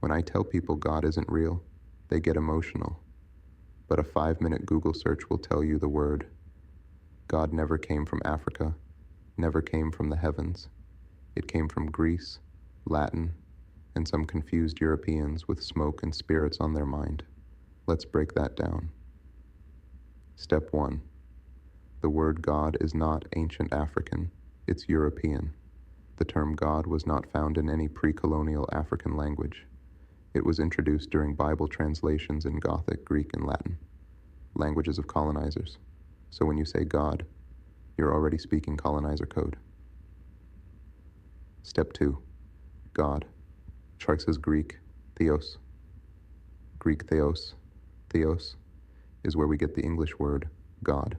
When I tell people God isn't real, they get emotional. But a 5-minute Google search will tell you the word. God never came from Africa, never came from the heavens. It came from Greece, Latin, and some confused Europeans with smoke and spirits on their mind. Let's break that down. Step 1. The word God is not ancient African, it's European. The term God was not found in any pre-colonial African language. It was introduced during Bible translations in Gothic, Greek, and Latin, languages of colonizers. So when you say God, you're already speaking colonizer code. Step 2. God. Choice is Greek, theos. Greek theos. Theos is where we get the English word God.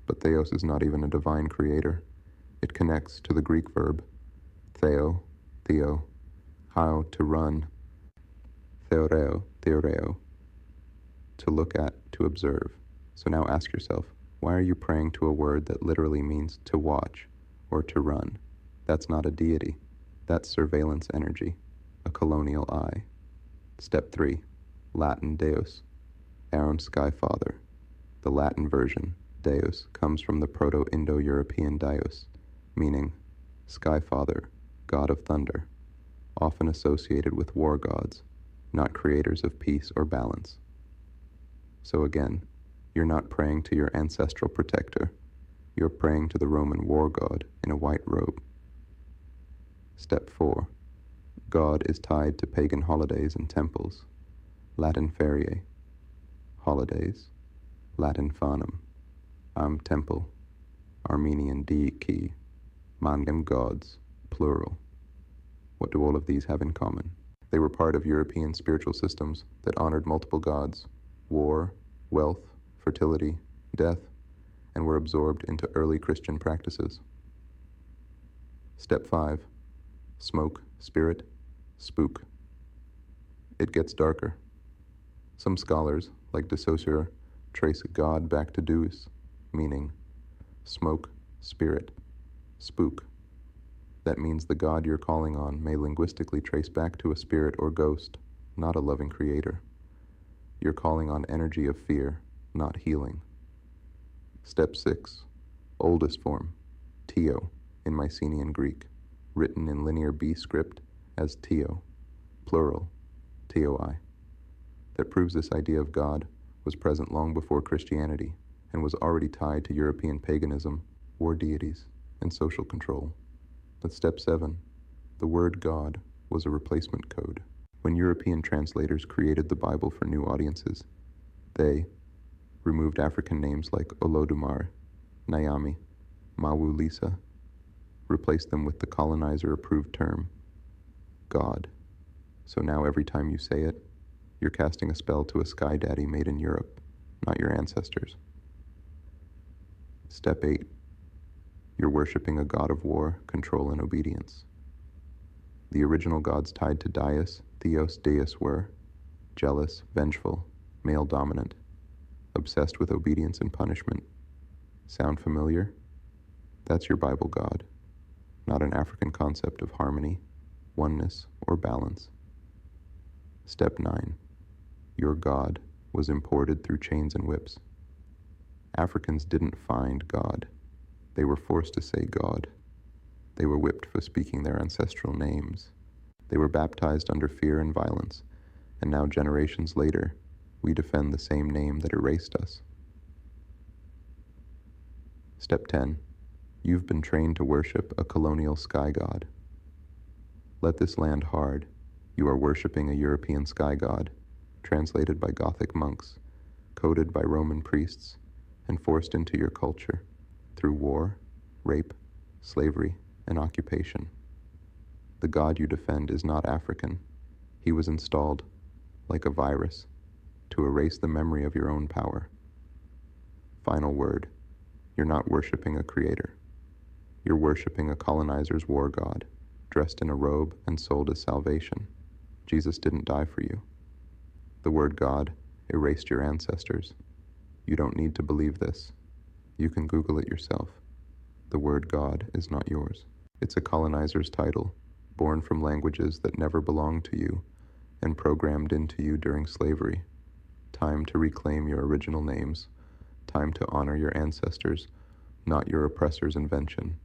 But theos is not even a divine creator. It connects to the Greek verb theo, how to run, theoreo, to look at, to observe. So now ask yourself, why are you praying to a word that literally means to watch or to run? That's not a deity. That's surveillance energy, a colonial eye. Step 3. Latin Deus, Aaron Sky Father. The Latin version, Deus, comes from the Proto-Indo-European Daios, meaning Sky Father, God of thunder, often associated with war gods, not creators of peace or balance. So again, you're not praying to your ancestral protector, you're praying to the Roman war god in a white robe. Step 4. God is tied to pagan holidays and temples. Latin feriae, holidays. Latin fanum, temple. Armenian deiki, mangam gods, plural. What do all of these have in common? They were part of European spiritual systems that honored multiple gods, war, wealth, fertility, death, and were absorbed into early Christian practices. Step 5. Smoke, spirit, spook. It gets darker. Some scholars, like de Saussure, trace God back to Deus, meaning smoke, spirit, spook. That means the God you're calling on may linguistically trace back to a spirit or ghost, not a loving creator. You're calling on energy of fear, not healing. Step 6. Oldest form, Teo, in Mycenaean Greek, written in Linear B script as Teo, plural, Teoi. That proves this idea of God was present long before Christianity and was already tied to European paganism, war deities, and social control. But step 7, the word God was a replacement code. When European translators created the Bible for new audiences, they removed African names like Olodumare, Nyami, Mawulisa, replaced them with the colonizer-approved term, God. So now every time you say it, you're casting a spell to a sky daddy made in Europe, not your ancestors. Step 8. You're worshiping a god of war, control, and obedience. The original gods tied to Daios, Theos, Deus were jealous, vengeful, male-dominant, obsessed with obedience and punishment. Sound familiar? That's your Bible God, not an African concept of harmony, oneness, or balance. Step 9. Your God was imported through chains and whips. Africans didn't find God. They were forced to say God. They were whipped for speaking their ancestral names. They were baptized under fear and violence, and now generations later, we defend the same name that erased us. Step 10. You've been trained to worship a colonial sky god. Let this land hard. You are worshiping a European sky god, translated by Gothic monks, coded by Roman priests, and forced into your culture through war, rape, slavery, and occupation. The God you defend is not African. He was installed, like a virus, to erase the memory of your own power. Final word. You're not worshiping a creator. You're worshiping a colonizer's war god, dressed in a robe and sold as salvation. Jesus didn't die for you. The word God erased your ancestors. You don't need to believe this. You can Google it yourself. The word God is not yours. It's a colonizer's title, born from languages that never belonged to you, and programmed into you during slavery. Time to reclaim your original names. Time to honor your ancestors, not your oppressor's invention.